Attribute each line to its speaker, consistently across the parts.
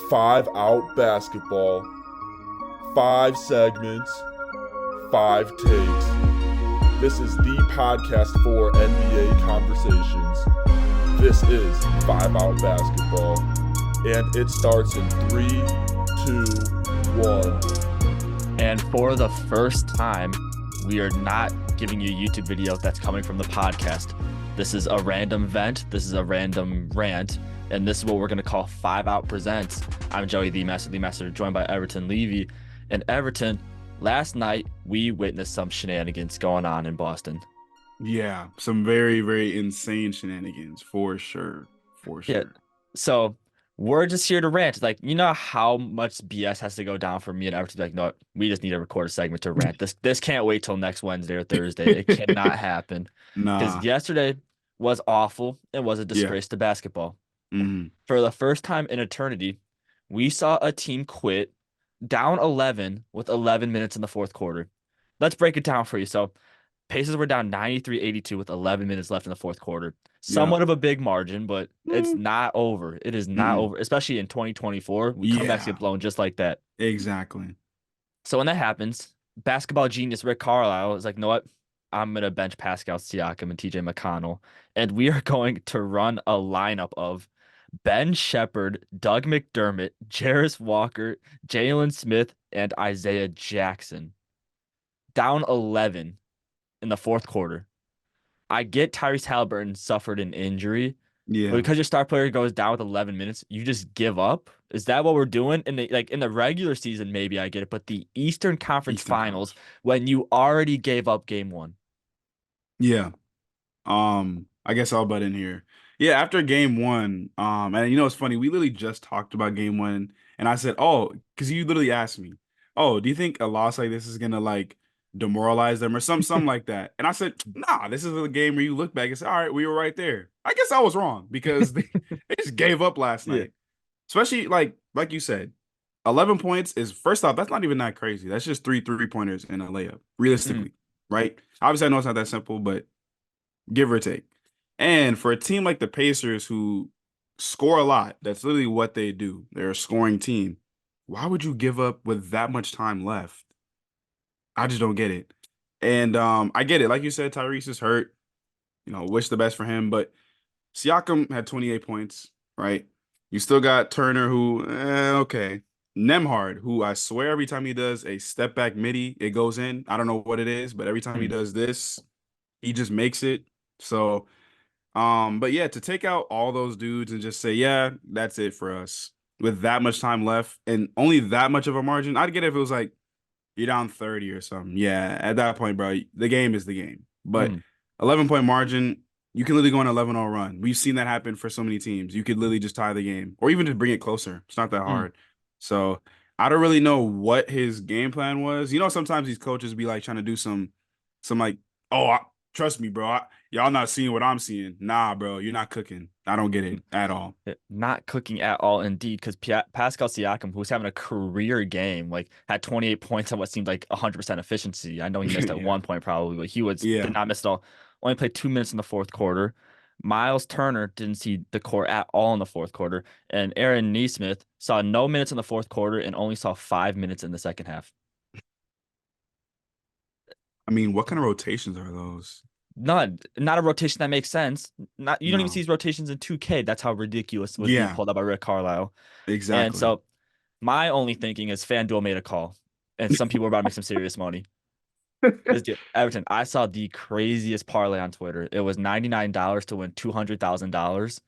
Speaker 1: 5-out basketball, 5 segments, 5 takes. This is the podcast for NBA conversations. This is 5-out basketball, and it starts in 3, 2, 1.
Speaker 2: And for the first time, we are not giving you a YouTube video that's coming from the podcast. This is a random vent. This is a random rant. And this is what we're going to call 5-Out Presents. I'm Joey, LeMaster, joined by Everton Levy. And Everton, last night, we witnessed some shenanigans going on in Boston.
Speaker 3: Yeah, some very, very insane shenanigans, for sure.
Speaker 2: Yeah. So we're just here to rant. Like, you know how much BS has to go down for me and Everton to be like, no, we just need to record a segment to rant. This can't wait till next Wednesday or Thursday. It cannot happen. Because yesterday was awful. It was a disgrace to basketball.
Speaker 3: Mm-hmm.
Speaker 2: For the first time in eternity, we saw a team quit down 11 with 11 minutes in the fourth quarter. Let's break it down for you. So Pacers were down 93-82 with 11 minutes left in the fourth quarter. Somewhat of a big margin, but it's not over. It is not over, especially in 2024. We come back to get blown just like that.
Speaker 3: Exactly.
Speaker 2: So when that happens, basketball genius Rick Carlisle is like, you know what? I'm going to bench Pascal Siakam and TJ McConnell, and we are going to run a lineup of Ben Shepherd, Doug McDermott, Jarris Walker, Jalen Smith, and Isaiah Jackson. Down 11 in the fourth quarter. I get Tyrese Halliburton suffered an injury.
Speaker 3: Yeah.
Speaker 2: But because your star player goes down with 11 minutes, you just give up? Is that what we're doing? In the regular season, maybe I get it, but the Eastern Conference Finals, when you already gave up game one.
Speaker 3: Yeah. I guess I'll butt in here. Yeah, after game one, and you know it's funny, we literally just talked about game one, and I said, oh, because you literally asked me, oh, do you think a loss like this is gonna like demoralize them or something like that? And I said, nah, this is a game where you look back and say, all right, we were right there. I guess I was wrong because they just gave up last night.
Speaker 2: Yeah.
Speaker 3: Especially like you said, 11 points is, first off, that's not even that crazy. That's just 3 3-pointers in a layup, realistically, right? Obviously, I know it's not that simple, but give or take. And for a team like the Pacers who score a lot, that's literally what they do. They're a scoring team. Why would you give up with that much time left? I just don't get it. And I get it. Like you said, Tyrese is hurt. You know, wish the best for him. But Siakam had 28 points, right? You still got Turner who, okay. Nembhard, who I swear every time he does a step back midi, it goes in. I don't know what it is, but every time he does this, he just makes it. So, but yeah, to take out all those dudes and just say, yeah, that's it for us with that much time left and only that much of a margin. I'd get it if it was like you're down 30 or something. Yeah, at that point, bro, the game is the game. But 11-point margin, you can literally go on an 11-0 run. We've seen that happen for so many teams. You could literally just tie the game or even just bring it closer. It's not that hard. So I don't really know what his game plan was. You know, sometimes these coaches be like trying to do some like, trust me, bro. Y'all not seeing what I'm seeing. Nah, bro, you're not cooking. I don't get it at all.
Speaker 2: Not cooking at all, indeed, because Pascal Siakam, who's having a career game, like had 28 points on what seemed like 100% efficiency. I know he missed at one point probably, but he did not miss at all. Only played 2 minutes in the fourth quarter. Miles Turner didn't see the court at all in the fourth quarter, and Aaron Nesmith saw no minutes in the fourth quarter and only saw 5 minutes in the second half.
Speaker 3: I mean, what kind of rotations are those?
Speaker 2: Not a rotation that makes sense. You don't even see these rotations in 2K. That's how ridiculous was being pulled up by Rick Carlisle.
Speaker 3: Exactly.
Speaker 2: And so my only thinking is FanDuel made a call, and some people were about to make some serious money. Everton, I saw the craziest parlay on Twitter. It was $99 to win $200,000.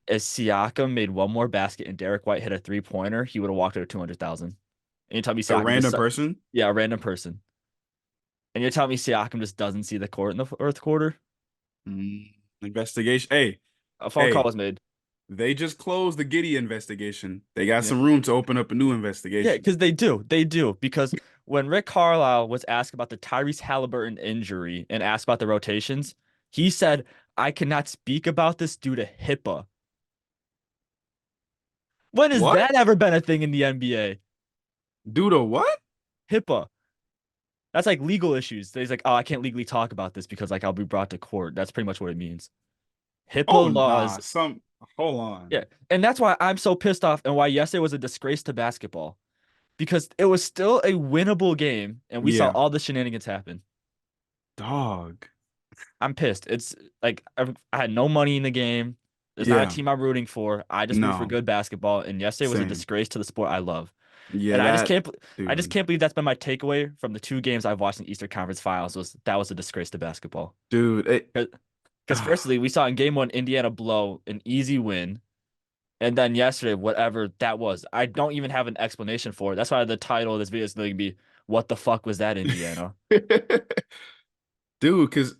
Speaker 2: If Siakam made one more basket and Derek White hit a 3-pointer, he would have walked over 200,000. And you tell me Siakam,
Speaker 3: a random person?
Speaker 2: Yeah, a random person. And you're telling me Siakam just doesn't see the court in the fourth quarter?
Speaker 3: Investigation. Hey,
Speaker 2: a phone call was made.
Speaker 3: They just closed the Giddey investigation. They got some room to open up a new investigation.
Speaker 2: Yeah, because they do. They do. Because when Rick Carlisle was asked about the Tyrese Halliburton injury and asked about the rotations, he said, I cannot speak about this due to HIPAA. When has that ever been a thing in the NBA?
Speaker 3: Due to what?
Speaker 2: HIPAA. That's like legal issues. He's like, oh, I can't legally talk about this because like I'll be brought to court. That's pretty much what it means. HIPAA laws.
Speaker 3: Hold on.
Speaker 2: Yeah. And that's why I'm so pissed off and why yesterday was a disgrace to basketball because it was still a winnable game and we saw
Speaker 3: Yeah.
Speaker 2: all the shenanigans happen.
Speaker 3: Dog.
Speaker 2: I'm pissed. It's like I had no money in the game. There's not a
Speaker 3: Yeah.
Speaker 2: team I'm rooting for. I just root for
Speaker 3: No.
Speaker 2: good basketball. And yesterday was a
Speaker 3: Same.
Speaker 2: disgrace to the sport I love.
Speaker 3: Yeah,
Speaker 2: And
Speaker 3: that
Speaker 2: I just
Speaker 3: dude.
Speaker 2: can't believe that's been my takeaway from the two games I've watched in Eastern Conference Finals was that was a disgrace to basketball.
Speaker 3: Dude, it
Speaker 2: Because firstly, we saw in game one Indiana blow an easy win. And then yesterday, whatever that was, I don't even have an explanation for it. That's why the title of this video is going to be "What the fuck was that, Indiana?"
Speaker 3: dude, because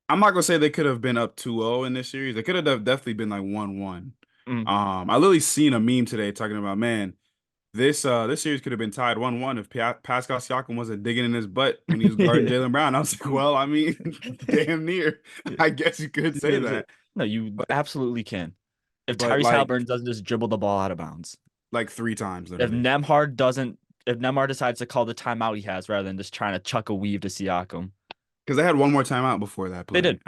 Speaker 3: I'm not gonna say they could have been up 2-0 in this series. They could have definitely been like 1-1.
Speaker 2: Mm.
Speaker 3: I literally seen a meme today talking about, man, this series could have been tied 1-1 if Pascal Siakam wasn't digging in his butt when he was guarding Jaylen Brown. I was like, well, I mean, damn near. I guess you could say that.
Speaker 2: No, you
Speaker 3: But
Speaker 2: absolutely can. If
Speaker 3: but
Speaker 2: Tyrese
Speaker 3: like
Speaker 2: Halliburton doesn't just dribble the ball out of bounds,
Speaker 3: like 3 times
Speaker 2: if
Speaker 3: literally.
Speaker 2: Nemhard doesn't, if Nemhard decides to call the timeout he has rather than just trying to chuck a weave to Siakam,
Speaker 3: Because they had one more timeout before that
Speaker 2: they
Speaker 3: play.
Speaker 2: did.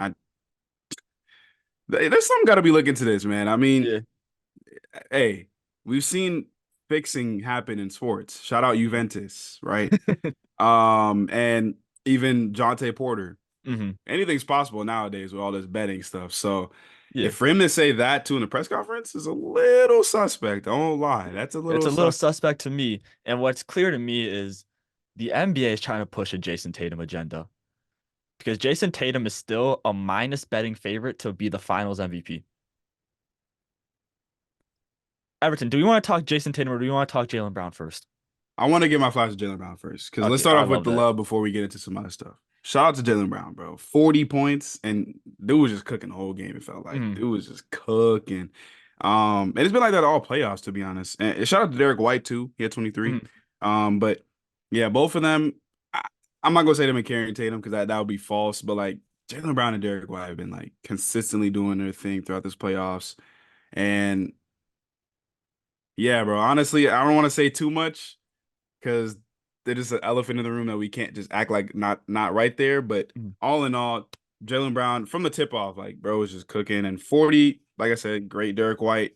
Speaker 3: There's something got to be looking to this, man. I mean,
Speaker 2: Yeah.
Speaker 3: hey, we've seen fixing happen in sports. Shout out Juventus, right? And even Jonte Porter.
Speaker 2: hmm
Speaker 3: Anything's possible nowadays with all this betting stuff. So
Speaker 2: Yeah.
Speaker 3: if for him to say that too in the press conference is a little suspect. I won't lie. That's a
Speaker 2: It's
Speaker 3: little
Speaker 2: a little
Speaker 3: suspect.
Speaker 2: suspect to me. And what's clear to me is the NBA is trying to push a Jason Tatum agenda because Jason Tatum is still a minus betting favorite to be the finals MVP. Everton, do we want to talk Jason Tatum or do we want to talk Jaylen Brown first?
Speaker 3: I want to get my flowers to Jaylen Brown first because let's
Speaker 2: Okay,
Speaker 3: start
Speaker 2: I
Speaker 3: off with
Speaker 2: love
Speaker 3: the
Speaker 2: that.
Speaker 3: love before we get into some other stuff. Shout out to Jaylen Brown, bro. 40 points and dude was just cooking the whole game. It felt like
Speaker 2: Mm,
Speaker 3: dude was just cooking. And it's been like that all playoffs to be honest. And shout out to Derek White too. He had 23.
Speaker 2: mm.
Speaker 3: But yeah, both of them. I'm not gonna say them and carrying Tatum because that would be false. But like Jaylen Brown and Derek White have been like consistently doing their thing throughout this playoffs. And yeah, bro. Honestly, I don't want to say too much because there's just an elephant in the room that we can't just act like not right there. But
Speaker 2: Mm.
Speaker 3: all in all, Jaylen Brown from the tip off, like bro was just cooking. And 40, like I said, great Derek White,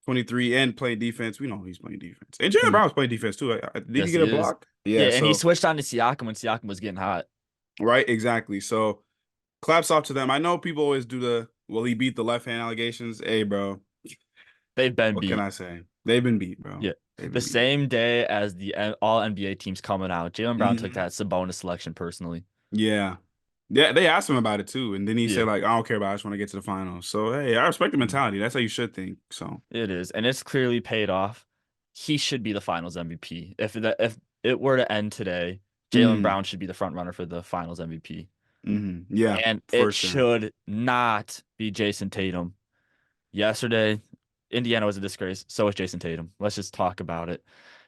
Speaker 3: 23 and playing defense. We know he's playing defense. And Jaylen
Speaker 2: Mm.
Speaker 3: Brown was playing defense too. Did he
Speaker 2: Yes,
Speaker 3: get
Speaker 2: he
Speaker 3: a
Speaker 2: is.
Speaker 3: block? Yeah.
Speaker 2: Yeah, and he
Speaker 3: So
Speaker 2: switched on to Siakam when Siakam was getting hot.
Speaker 3: right, exactly. So claps off to them. I know people always do the well, he beat the left hand allegations. Hey, bro,
Speaker 2: They've been
Speaker 3: what can
Speaker 2: beat.
Speaker 3: I say? They've been beat, bro.
Speaker 2: Yeah.
Speaker 3: They've
Speaker 2: The
Speaker 3: been beat.
Speaker 2: same day as the all NBA teams coming out, Jaylen Brown took
Speaker 3: Mhm.
Speaker 2: that Sabonis selection personally.
Speaker 3: Yeah. Yeah, they asked him about it too. And then he
Speaker 2: Yeah.
Speaker 3: said, like, I don't care about it. I just want to get to the finals. So, hey, I respect the
Speaker 2: Mm.
Speaker 3: mentality. That's how you should think. So,
Speaker 2: It is, and it's clearly paid off. He should be the finals MVP. If it were to end today, Jaylen
Speaker 3: mm,
Speaker 2: Brown should be the front runner for the finals MVP.
Speaker 3: yeah,
Speaker 2: And
Speaker 3: for
Speaker 2: it
Speaker 3: sure.
Speaker 2: should not be Jason Tatum. Yesterday, Indiana was a disgrace. So was Jason Tatum. Let's just talk about it.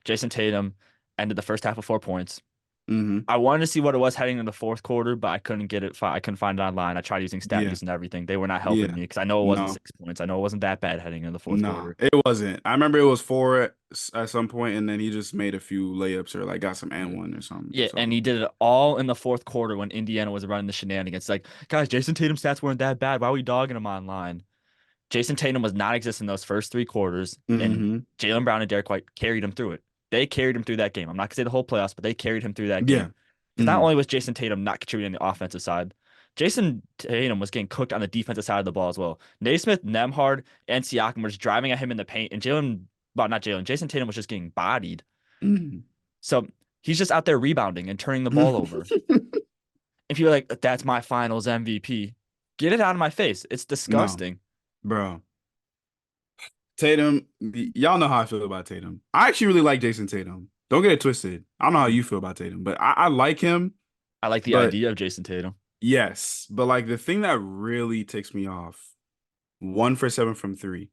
Speaker 2: Jason Tatum ended the first half with 4 points.
Speaker 3: Hmm.
Speaker 2: I wanted to see what it was heading in the fourth quarter, but I couldn't get it. I couldn't find it online. I tried using
Speaker 3: Yeah.
Speaker 2: StatMuse and everything. They were not helping
Speaker 3: Yeah.
Speaker 2: me because I know it wasn't
Speaker 3: No,
Speaker 2: 6 points. I know it wasn't that bad heading in the fourth
Speaker 3: no,
Speaker 2: quarter.
Speaker 3: it wasn't. I remember it was 4 at some point, and then he just made a few layups or like got some and one or something.
Speaker 2: Yeah,
Speaker 3: So,
Speaker 2: and he did it all in the fourth quarter when Indiana was running the shenanigans. Like, guys, Jason Tatum's stats weren't that bad. Why are we dogging him online? Jason Tatum was not existing those first three quarters, and
Speaker 3: hmm,
Speaker 2: Jaylen Brown and Derek White carried him through it. They carried him through that game. I'm not gonna say the whole playoffs, but they carried him through that
Speaker 3: yeah.
Speaker 2: game. Because not only was Jason Tatum not contributing on the offensive side, Jason Tatum was getting cooked on the defensive side of the ball as well. Naismith, Nemhard, and Siakam were just driving at him in the paint, and not Jalen, Jason Tatum was just getting bodied.
Speaker 3: Mm.
Speaker 2: So he's just out there rebounding and turning the ball over. If you're like, that's my finals MVP, get it out of my face. It's
Speaker 3: No,
Speaker 2: disgusting.
Speaker 3: bro. Tatum, y'all know how I feel about Tatum. I actually really like Jason Tatum. Don't get it twisted. I don't know how you feel about Tatum, but I like him.
Speaker 2: I like the
Speaker 3: But
Speaker 2: idea of Jason Tatum.
Speaker 3: yes, but like the thing that really ticks me off, 1 for 7 from three.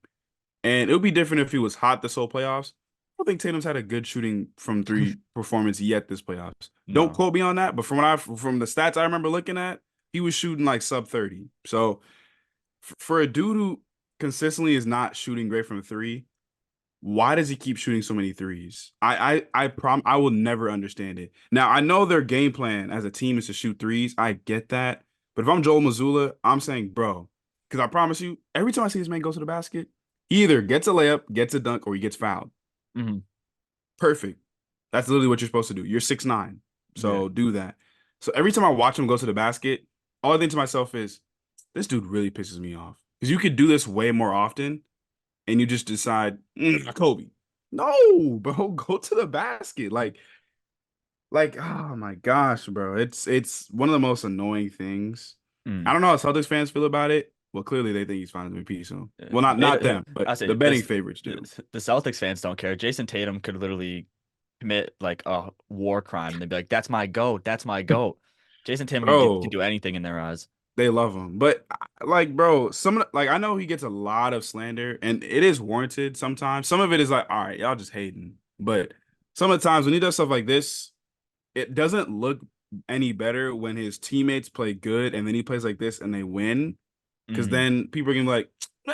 Speaker 3: And it would be different if he was hot this whole playoffs. I don't think Tatum's had a good shooting from three performance yet this playoffs. Don't
Speaker 2: No.
Speaker 3: quote me on that, but from the stats I remember looking at, he was shooting like sub 30. So for a dude who consistently is not shooting great from three, why does he keep shooting so many threes? I will never understand it. Now I know their game plan as a team is to shoot threes. I get that. But if I'm Joel Mazzulla, I'm saying, bro, Because I promise you, every time I see this man go to the basket, he either gets a layup, gets a dunk, or he gets fouled.
Speaker 2: Mm-hmm.
Speaker 3: Perfect. That's literally what you're supposed to do. You're 6'9",
Speaker 2: Yeah.
Speaker 3: so do that. So every time I watch him go to the basket, all I think to myself is, this dude really pisses me off. Because you could do this way more often, and you just decide, Kobe. No, bro, go to the basket. Oh my gosh, bro. It's one of the most annoying things. I
Speaker 2: Mm.
Speaker 3: don't know how Celtics fans feel about it. Well, clearly they think he's finals MVP. So,
Speaker 2: Yeah.
Speaker 3: well, not them, but
Speaker 2: I say
Speaker 3: the betting favorites do.
Speaker 2: the Celtics fans don't care. Jason Tatum could literally commit like a war crime and they'd be like, "That's my goat. That's my goat." Jason Tatum can
Speaker 3: Bro,
Speaker 2: do anything in their eyes.
Speaker 3: they love him, but like, bro, I know he gets a lot of slander, and it is warranted sometimes. Some of it is like, all right, y'all just hating, but some of the times when he does stuff like this, it doesn't look any better when his teammates play good and then he plays like this and they win. Because
Speaker 2: Hmm.
Speaker 3: then people are gonna be like,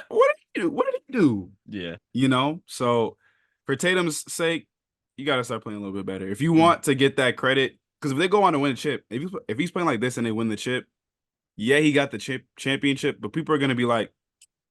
Speaker 3: what did he do? What did he do?
Speaker 2: Yeah.
Speaker 3: You know? So for Tatum's sake, you gotta start playing a little bit better. If you
Speaker 2: Mm.
Speaker 3: want to get that credit, because if they go on to win a chip, if he's playing like this and they win the chip, yeah, he got the championship, but people are gonna be like,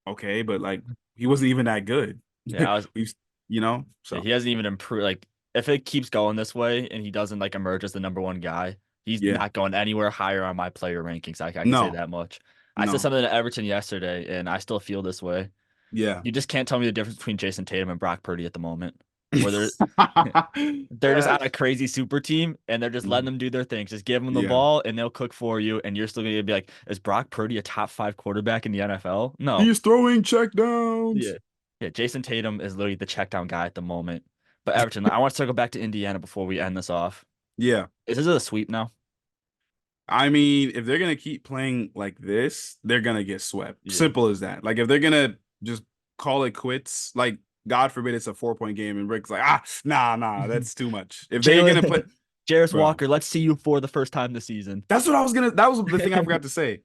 Speaker 3: okay, but like he wasn't even that good.
Speaker 2: Yeah, I was yeah,
Speaker 3: So
Speaker 2: he hasn't even improved. Like, if it keeps going this way and he doesn't like emerge as the number one guy, he's
Speaker 3: yeah.
Speaker 2: not going anywhere higher on my player rankings. I can say
Speaker 3: No,
Speaker 2: that much. I said
Speaker 3: no.
Speaker 2: something to Everton yesterday, and I still feel this way.
Speaker 3: Yeah.
Speaker 2: You just can't tell me the difference between Jason Tatum and Brock Purdy at the moment, where they're just on
Speaker 3: That's
Speaker 2: a crazy super team and they're just letting them do their things. Just give them the
Speaker 3: yeah.
Speaker 2: ball and they'll cook for you, and you're still gonna be like, is Brock Purdy a top 5 quarterback in the NFL? No.
Speaker 3: He's throwing check
Speaker 2: Yeah.
Speaker 3: downs.
Speaker 2: Yeah, Jason Tatum is literally the check down guy at the moment. But Everton, I want to circle back to Indiana before we end this off.
Speaker 3: Yeah.
Speaker 2: Is this a sweep now?
Speaker 3: I mean, if they're gonna keep playing like this, they're gonna get swept.
Speaker 2: Yeah.
Speaker 3: Simple as that. Like if they're gonna just call it quits, like God forbid it's a 4-point game and Rick's like, nah, that's too much. If they're gonna
Speaker 2: Jalen,
Speaker 3: put
Speaker 2: Jarris
Speaker 3: bro,
Speaker 2: Walker, let's see you for the first time this season.
Speaker 3: that's what I was gonna. That was the thing I forgot to say.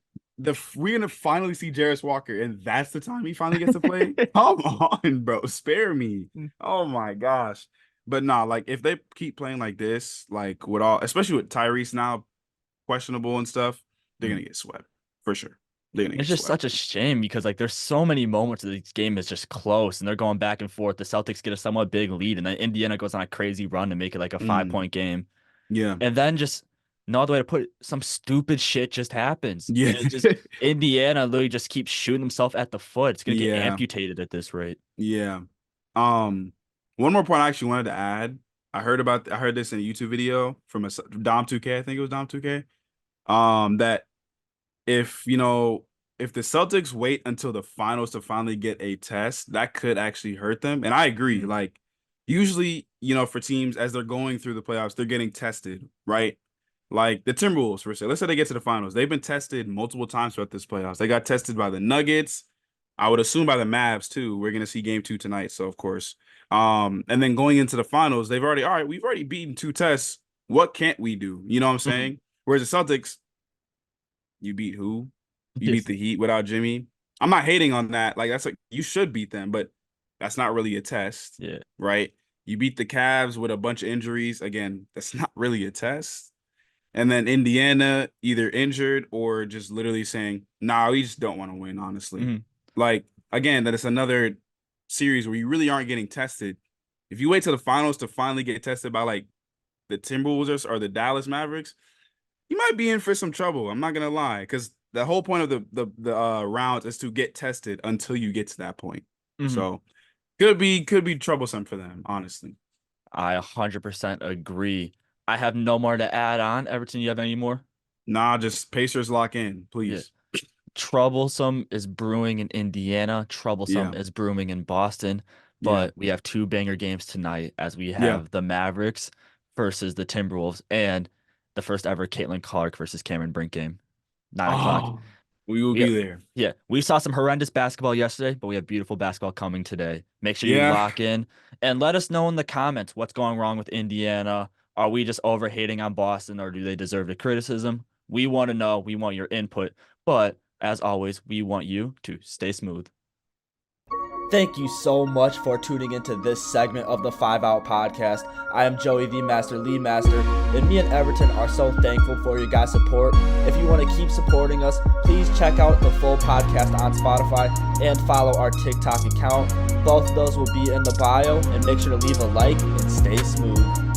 Speaker 3: We're gonna finally see Jarris Walker, and that's the time he finally gets to play. Come on, bro, spare me. Oh my gosh. But nah, like if they keep playing like this, like with all, especially with Tyrese now questionable and stuff, they're gonna get swept for sure. They're gonna
Speaker 2: It's
Speaker 3: get
Speaker 2: just
Speaker 3: swept.
Speaker 2: such a shame because like there's so many moments that this game is just close and they're going back and forth. The Celtics get a somewhat big lead and then Indiana goes on a crazy run to make it like a 5 point game.
Speaker 3: Yeah,
Speaker 2: And then just no other way to put it, some stupid shit just happens.
Speaker 3: yeah,
Speaker 2: And it's just Indiana literally just keeps shooting himself at the foot. It's gonna get
Speaker 3: yeah,
Speaker 2: amputated at this rate.
Speaker 3: yeah. Um, one more point I actually wanted to add. I heard this in a YouTube video from a Dom 2K. I think it was Dom 2K. That if if the Celtics wait until the finals to finally get a test, that could actually hurt them. And I agree.
Speaker 2: Mhm.
Speaker 3: Like usually, for teams as they're going through the playoffs, they're getting tested, right? Like the Timberwolves, for say, let's say they get to the finals. They've been tested multiple times throughout this playoffs. They got tested by the Nuggets. I would assume by the Mavs too. We're gonna see game 2 tonight, so of course. And then going into the finals, we've already beaten 2 tests. What can't we do? You know what I'm
Speaker 2: Mhm.
Speaker 3: saying? Whereas the Celtics, you beat who? You beat
Speaker 2: Yes.
Speaker 3: the Heat without Jimmy. I'm not hating on that. Like that's like you should beat them, but that's not really a test,
Speaker 2: Yeah.
Speaker 3: right? You beat the Cavs with a bunch of injuries. Again, that's not really a test. And then Indiana either injured or just literally saying, "Nah, we just don't want to win." Honestly,
Speaker 2: Mhm.
Speaker 3: like again, that is another series where you really aren't getting tested. If you wait till the finals to finally get tested by like the Timberwolves or the Dallas Mavericks, you might be in for some trouble. I'm not gonna lie, because the whole point of the rounds is to get tested until you get to that point.
Speaker 2: Mhm.
Speaker 3: So could be troublesome for them, honestly.
Speaker 2: I 100% agree. I have no more to add on. Everton, you have any more?
Speaker 3: Nah, just Pacers lock in,
Speaker 2: Yeah.
Speaker 3: please.
Speaker 2: Troublesome is brewing in Indiana. Troublesome
Speaker 3: Yeah,
Speaker 2: is brewing in Boston.
Speaker 3: yeah,
Speaker 2: But we have 2 banger games tonight as we
Speaker 3: yeah.
Speaker 2: have the Mavericks versus the Timberwolves and the first ever Caitlin Clark versus Cameron Brink game. 9 o'clock.
Speaker 3: Oh, we will
Speaker 2: We
Speaker 3: be there.
Speaker 2: Yeah, we saw some horrendous basketball yesterday, but we have beautiful basketball coming today. Make sure you
Speaker 3: Yeah.
Speaker 2: lock in and let us know in the comments what's going wrong with Indiana. Are we just overhating on Boston or do they deserve the criticism? We want to know. We want your input. But as always, we want you to stay smooth.
Speaker 4: Thank you so much for tuning into this segment of the 5 Out Podcast. I am Joey the Master LeMaster, and me and Everton are so thankful for your guys' support. If you want to keep supporting us, please check out the full podcast on Spotify and follow our TikTok account. Both of those will be in the bio, and make sure to leave a like and stay smooth.